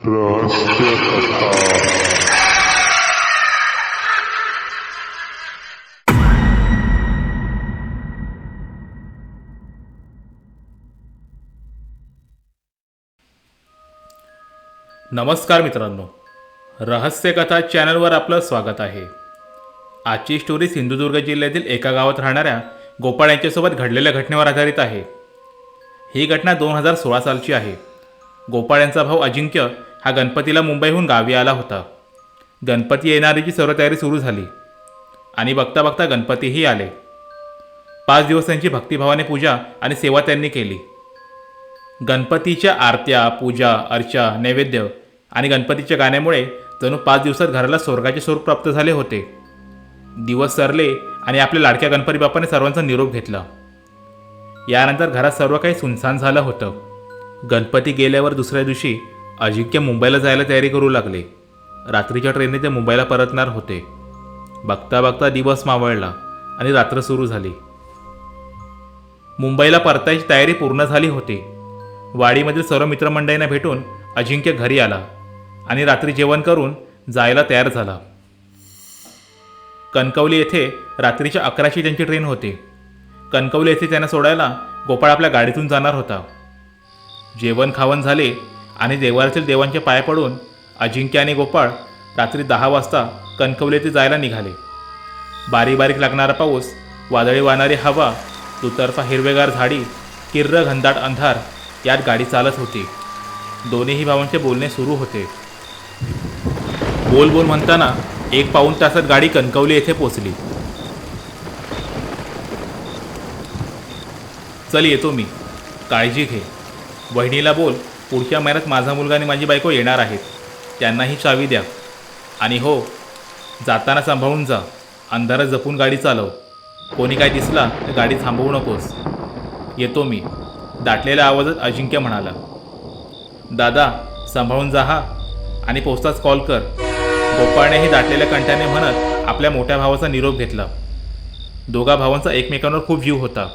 रहस्य कथा. नमस्कार मित्रांनो, रहस्य कथा चॅनलवर आपलं स्वागत आहे. आजची स्टोरी सिंधुदुर्ग जिल्ह्यातील एका गावात राहणाऱ्या गोपाळ यांच्यासोबत घडलेल्या घटनेवर आधारित आहे. ही घटना 2016 सालची आहे. गोपाळ यांचा भाऊ अजिंक्य हा गणपतीला मुंबईहून गावी आला होता. गणपती येणारीची सर्व तयारी सुरू झाली आणि बघता बघता गणपतीही आले. 5 दिवस त्यांची भक्तिभावाने पूजा आणि सेवा त्यांनी केली. गणपतीच्या आरत्या, पूजा, अर्चा, नैवेद्य आणि गणपतीच्या गाण्यामुळे जणू 5 दिवसात घराला स्वर्गाचे स्वरूप प्राप्त झाले होते. दिवस सरले आणि आपल्या लाडक्या गणपती बाप्पाने सर्वांचा निरोप घेतला. यानंतर घरात सर्व काही सुनसान झालं होतं. गणपती गेल्यावर दुसऱ्या दिवशी अजिंक्य मुंबईला जायला तयारी करू लागले. रात्रीच्या ट्रेनने ते मुंबईला परतणार होते. बघता बघता दिवस मावळला आणि रात्र सुरू झाली. मुंबईला परतायची तयारी पूर्ण झाली होती. वाडीमधील सर्व मित्रमंडळींना भेटून अजिंक्य घरी आला आणि रात्री जेवण करून जायला तयार झाला. कणकवली येथे रात्रीच्या 11ची त्यांची ट्रेन होती. कणकवली येथे त्यांना सोडायला गोपाळ आपल्या गाडीतून जाणार होता. जेवण खावण झाले आणि देवाऱ्यातील देवांचे पाय पडून अजिंक्य आणि गोपाळ रात्री 10 वाजता कणकवली येथे जायला निघाले. बारीक बारीक लागणारा पाऊस, वादळी वाहणारी हवा, दुतर्फा हिरवेगार झाडी, किर्र घनदाट अंधार यात गाडी चालत होती. दोन्हीही भावांचे बोलणे सुरू होते. बोल बोल म्हणताना 1 पाऊण तासात गाडी कणकवली येथे पोचली. चल येतो मी, काळजी घे. वहिनीला बोल पुढच्या महिन्यात माझा मुलगा आणि माझी बायको येणार आहेत. त्यांनाही चावी द्या. आणि हो, जाताना सांभाळून जा. अंधारात जपून गाडी चालव. कोणी काय दिसला तर गाडी थांबवू नकोस. येतो मी, दाटलेल्या आवाजात अजिंक्य म्हणाला. दादा, सांभाळून जा हा, आणि पोचताच कॉल कर. गोपाळनेही दाटलेल्या कंठाने म्हणत आपल्या मोठ्या भावाचा निरोप घेतला. दोघा भावांचा एकमेकांवर खूप जीव होता.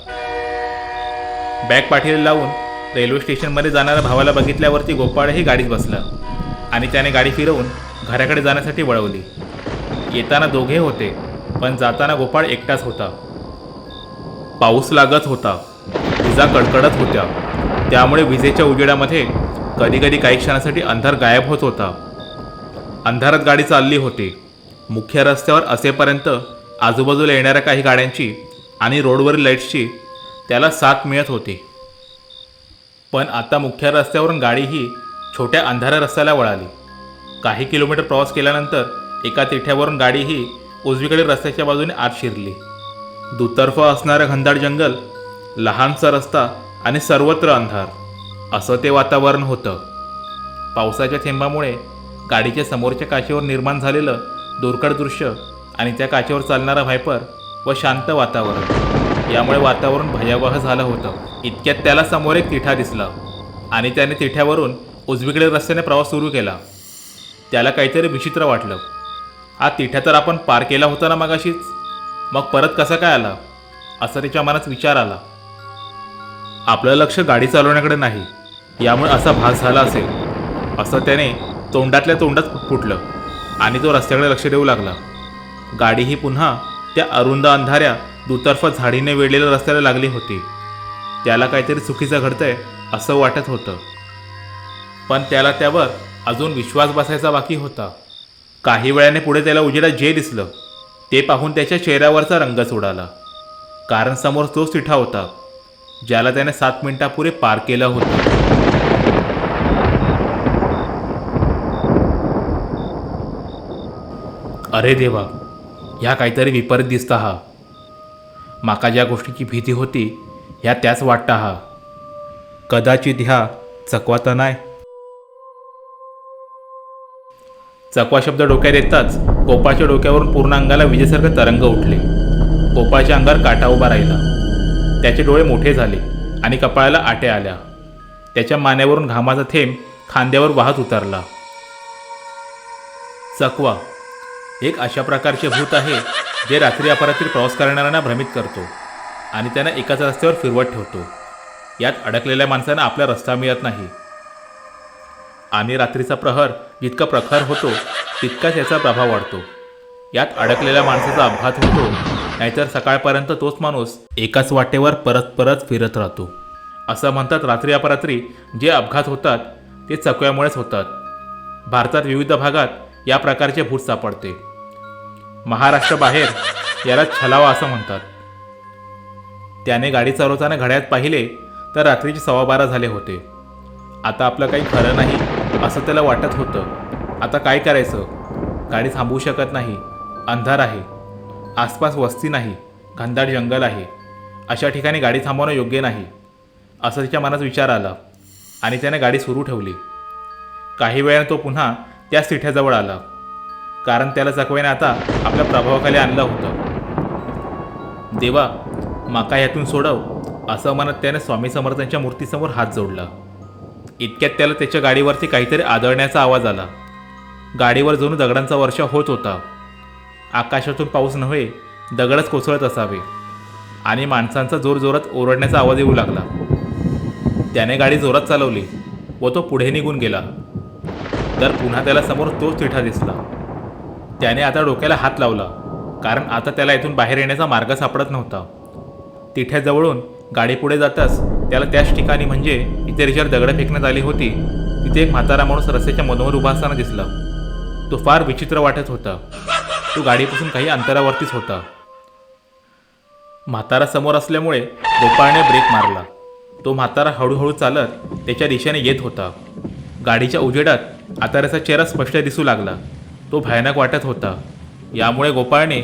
बॅग पाठीला लावून रेल्वे स्टेशनमध्ये जाणाऱ्या भावाला बघितल्यावरती गोपाळही गाडीत बसला आणि त्याने गाडी फिरवून घराकडे जाण्यासाठी वळवली. येताना दोघे होते, पण जाताना गोपाळ एकटाच होता. पाऊस लागत होता. विजा कडकडत होत्या. त्यामुळे विजेच्या उजेडामध्ये कधी कधी काही क्षणासाठी अंधार गायब होत होता. अंधारात गाडी चालली होती. मुख्य रस्त्यावर असेपर्यंत आजूबाजूला येणाऱ्या काही गाड्यांची आणि रोडवरील लाईट्सची त्याला साथ मिळत होती. पण आता मुख्य रस्त्यावरून गाडी ही छोट्या अंधाऱ्या रस्त्याला वळाली. काही किलोमीटर प्रवास केल्यानंतर एका तिठ्यावरून गाडी ही उजवीकडे रस्त्याच्या बाजूने आत शिरली. दुतर्फा असणारं घनदाट जंगल, लहानसा रस्ता आणि सर्वत्र अंधार, असं ते वातावरण होतं. पावसाच्या थेंबामुळे गाडीच्या समोरच्या काचेवर निर्माण झालेलं दुर्कट दृश्य आणि त्या काचेवर चालणारा व्हायपर व शांत वातावरण यामुळे वातावरण भयावह झालं होतं. इतक्यात त्याला समोर एक तिठा दिसला आणि त्याने तिठ्यावरून उजवीकडे रस्त्याने प्रवास सुरू केला. त्याला काहीतरी विचित्र वाटलं. हा तिठा तर आपण पार केला होता ना मगाशीच, मग परत कसा काय आला, असा त्याच्या मनात विचार आला. आपलं लक्ष गाडी चालवण्याकडे नाही, यामुळे असा भास झाला असेल, असं त्याने तोंडातल्या तोंडात फुटलं आणि तो रस्त्याकडे लक्ष देऊ लागला. गाडी ही पुन्हा त्या अरुंद अंधाऱ्या दुतर्फा झाडीने वेढलेल्या रस्त्याला लागली होती. त्याला काहीतरी चुकीचं घडतंय असं वाटत होतं, पण त्याला त्यावर अजून विश्वास बसायचा बाकी होता. काही वेळाने पुढे त्याला उजेडात जे दिसलं ते पाहून त्याच्या चेहऱ्यावरचा रंगच उडाला. कारण समोर तोच तिठा होता ज्याला त्याने 7 मिनिटापूर्वी पार केलं होतं. अरे देवा, ह्या काहीतरी विपरीत दिसता हा. माका ज्या गोष्टीची भीती होती ह्या त्याच वाटता हा. कदाचित ह्या चकवा तर नाही. चकवा शब्द डोक्यात येताच गोपाळच्या डोक्यावरून पूर्ण अंगाला विजेसारखे तरंग उठले. गोपाळच्या अंगावर काटा उभा राहिला. त्याचे डोळे मोठे झाले आणि कपाळाला आट्या आल्या. त्याच्या मानेवरून घामाचा थेंब खांद्यावर वाहत उतरला. चकवा एक अशा प्रकारचे भूत आहे जे रात्री अपरात्री प्रवास करणाऱ्यांना भ्रमित करतो आणि त्यांना एकाच रस्त्यावर फिरवत ठेवतो. यात अडकलेल्या माणसांना आपला रस्ता मिळत नाही. आणि रात्रीचा प्रहर जितका प्रखर होतो तितकाच याचा प्रभाव वाढतो. यात अडकलेल्या माणसाचा अपघात होतो, नाहीतर सकाळपर्यंत तोच माणूस एकाच वाटेवर परत परत फिरत राहतो. असं म्हणतात रात्री अपरात्री जे अपघात होतात ते चकव्यामुळेच होतात. भारतात विविध भागात या प्रकारचे भूत सापडते. महाराष्ट्राबाहेर याला छलावा असं म्हणतात. त्याने गाडी चालवताना घड्याळात पाहिले तर रात्रीचे 12:15 झाले होते. आता आपलं काही खरं नाही असं त्याला वाटत होतं. आता काय करायचं? गाडी थांबवू शकत नाही. अंधार आहे, आसपास वस्ती नाही, घनदाट जंगल आहे. अशा ठिकाणी गाडी थांबवणं योग्य नाही असं त्याच्या मनात विचार आला आणि त्याने गाडी सुरू ठेवली. काही वेळाने तो पुन्हा त्याच तिठ्याजवळ आला, कारण त्याला चकव्याने आता आपल्या प्रभावाखाली आणलं होतं. देवा, माका ह्यातून सोडव असं म्हणत त्याने स्वामी समर्थांच्या मूर्तीसमोर हात जोडला. इतक्यात त्याला त्याच्या गाडीवरती काहीतरी आदळण्याचा आवाज आला. गाडीवर जणू दगडांचा वर्षाव होत होता. आकाशातून पाऊस नव्हे, दगडच कोसळत असावे आणि माणसांचा जोरजोरात ओरडण्याचा आवाज येऊ लागला. त्याने गाडी जोरात चालवली व तो पुढे निघून गेला. तर पुन्हा त्याला समोर तोच तिठा दिसला. त्याने आता डोक्याला हात लावला, कारण आता त्याला इथून बाहेर येण्याचा मार्ग सापडत नव्हता. तिठ्याजवळून गाडी पुढे जाताच त्याला त्याच ठिकाणी, म्हणजे इथे रिचार दगड फेकण्यात आली होती, तिथे एक म्हातारा माणूस रस्त्याच्या मधोमध उभा असताना दिसला. तो फार विचित्र वाटत होता. तो गाडीपासून काही अंतरावरतीच होता. म्हातारा समोर असल्यामुळे गोपाळने ब्रेक मारला. तो म्हातारा हळूहळू चालत त्याच्या दिशेने येत होता. गाडीच्या उजेडात आता त्याचा चेहरा स्पष्ट दिसू लागला. तो भयानक वाटत होता. यामुळे गोपाळने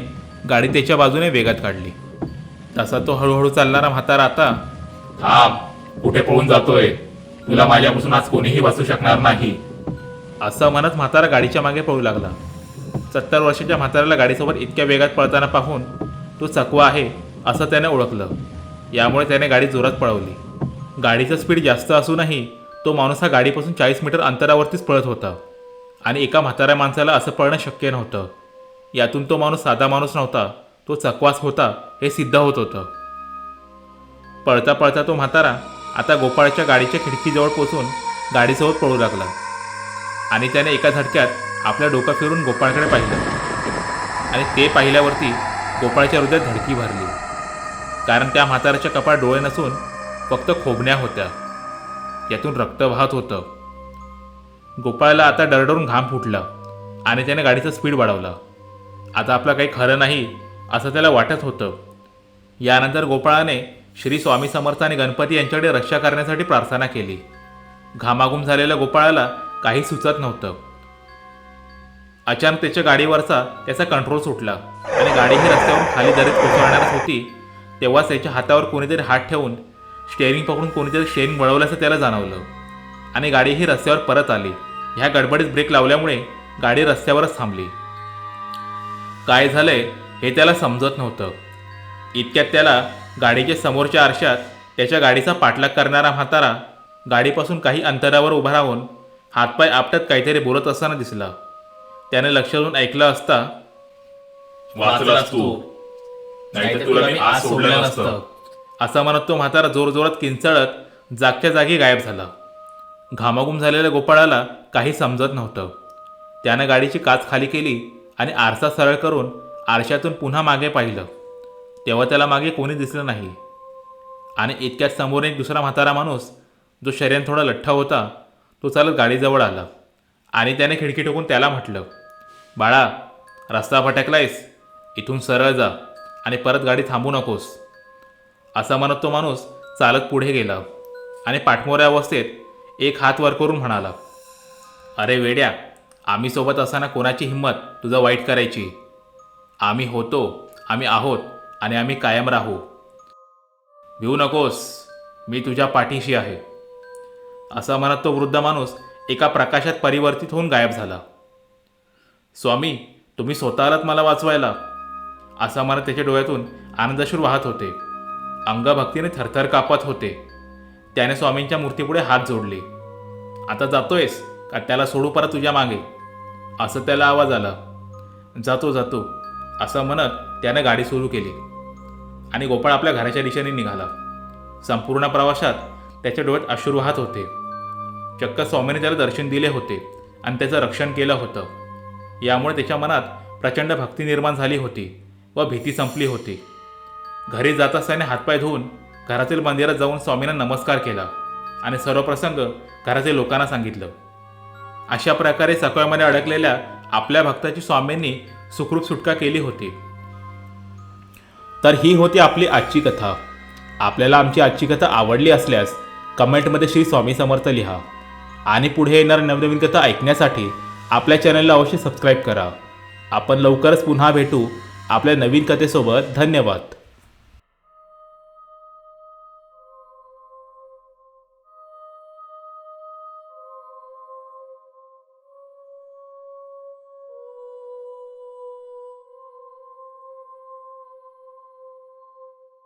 गाडी त्याच्या बाजूने वेगात काढली. तसा तो हळूहळू चालणारा म्हातारा आता, थांब, कुठे पळून जातोय? तुला माझ्यापासून आज कोणीही वाचू शकणार नाही. असं म्हणत म्हातारा गाडीच्या मागे पळू लागला. 70 वर्षाच्या म्हाताऱ्याला गाडीसोबत इतक्या वेगात पळताना पाहून तो चकवा आहे असं त्याने ओळखलं. यामुळे त्याने गाडी जोरात पळवली. गाडीचं स्पीड जास्त असूनही तो माणूस हा गाडीपासून 40 मीटर अंतरावरतीच पळत होता आणि एका म्हाताऱ्या माणसाला असं पळणं शक्य नव्हतं. यातून तो माणूस साधा माणूस नव्हता, तो चकवाच होता हे सिद्ध होत होतं. पळता पळता तो म्हातारा आता गोपाळच्या गाडीच्या खिडकीजवळ पोचून गाडीसोबत पळू लागला आणि त्याने एका झटक्यात आपलं डोकं फिरून गोपाळकडे पाहिलं. आणि ते पाहिल्यावरती गोपाळच्या हृदयात धडकी भरली, कारण त्या म्हाताऱ्याच्या कपाळात डोळे नसून फक्त खोबण्या होत्या. यातून रक्त वाहत होतं. गोपाळला आता डरडरून घाम फुटला आणि त्याने गाडीचा स्पीड वाढवला. आता आपलं काही खरं नाही असं त्याला वाटत होतं. यानंतर गोपाळाने श्री स्वामी समर्थ आणि गणपती यांच्याकडे रक्षा करण्यासाठी प्रार्थना केली. घामाघूम झालेल्या गोपाळाला काही सुचत नव्हतं. अचानक त्याच्या गाडीवरचा त्याचा कंट्रोल सुटला आणि गाडीही रस्त्यावरून खाली दरीत कोसळणारच होती. तेव्हाच त्याच्या हातावर कोणीतरी हात ठेवून स्टेअरिंग पकडून कोणीतरी स्टेअरिंग वळवल्याचं त्याला जाणवलं आणि गाडीही रस्त्यावर परत आली. ह्या गडबडीत ब्रेक लावल्यामुळे गाडी रस्त्यावरच थांबली. काय झालंय हे त्याला समजत नव्हतं. इतक्यात त्याला गाडीच्या समोरच्या आरशात त्याच्या गाडीचा पाठलाग करणारा म्हातारा गाडीपासून काही अंतरावर उभा राहून हातपाय आपटत काहीतरी बोलत असताना दिसला. त्याने लक्ष देऊन ऐकलं असता, वाचलास तू, नाहीतर तुला मी आज सोडलं नसतं. असं म्हणत तो म्हातारा जोरजोरात किंचाळत जागच्या जागी गायब झाला. घामाघूम झालेल्या गोपाळाला काही समजत नव्हतं. त्यानं गाडीची काच खाली केली आणि आरसा सरळ करून आरशातून पुन्हा मागे पाहिलं. तेव्हा त्याला मागे कोणी दिसलं नाही. आणि इतक्यात समोर एक दुसरा म्हातारा माणूस, जो शरीराने थोडा लठ्ठ होता, तो चालत गाडीजवळ आला आणि त्याने खिडकी ठोकून त्याला म्हटलं, बाळा, रस्ता भटकलायस, इथून सरळ जा आणि परत गाडी थांबू नकोस. असं म्हणत तो माणूस चालत पुढे गेला आणि पाठमोऱ्या अवस्थेत एक हात वर करून म्हणाला, अरे वेड्या, आम्ही सोबत असताना कोणाची हिंमत तुझं वाईट करायची? आम्ही होतो, आम्ही आहोत आणि आम्ही कायम राहू. भिवू नकोस, मी तुझ्या पाठीशी आहे. असं म्हणत तो वृद्ध माणूस एका प्रकाशात परिवर्तित होऊन गायब झाला. स्वामी, तुम्ही स्वतः आलात मला वाचवायला, असं म्हणत त्याच्या डोळ्यातून आनंदाश्रू वाहत होते. अंग भक्तीने थरथर कापत होते. त्याने स्वामींच्या मूर्तीपुढे हात जोडले. आता जातोयस का त्याला सोडू परत तुझ्या मागे? असं त्याला आवाज आला. जातो जातो असं म्हणत त्याने गाडी सुरू केली आणि गोपाळ आपल्या घराच्या दिशेने निघाला. संपूर्ण प्रवासात त्याच्या डोळ्यात अश्रू वाहत होते. चक्क स्वामीने त्याला दर्शन दिले होते आणि त्याचं रक्षण केलं होतं। यामुळे त्याच्या मनात प्रचंड भक्ती निर्माण झाली होती व भीती संपली होती। घरी जात असताना हातपाय धुवून घरातील मंदिरात जाऊन स्वामींना नमस्कार केला आणि सर्व प्रसंग घरातील लोकांना सांगितलं। अशा प्रकारे सकळमध्ये अडकलेल्या आपल्या भक्ताची स्वामींनी सुखरूप सुटका केली होती। तर ही होती आपली आजची कथा। आपल्याला आमची आजची कथा आवडली असल्यास कमेंटमध्ये श्री स्वामी समर्थ लिहा आणि पुढे येणाऱ्या नवनवीन कथा ऐकण्यासाठी आपल्या चॅनलला अवश्य सबस्क्राईब करा। आपण लवकरच पुन्हा भेटू आपल्या नवीन कथेसोबत। धन्यवाद।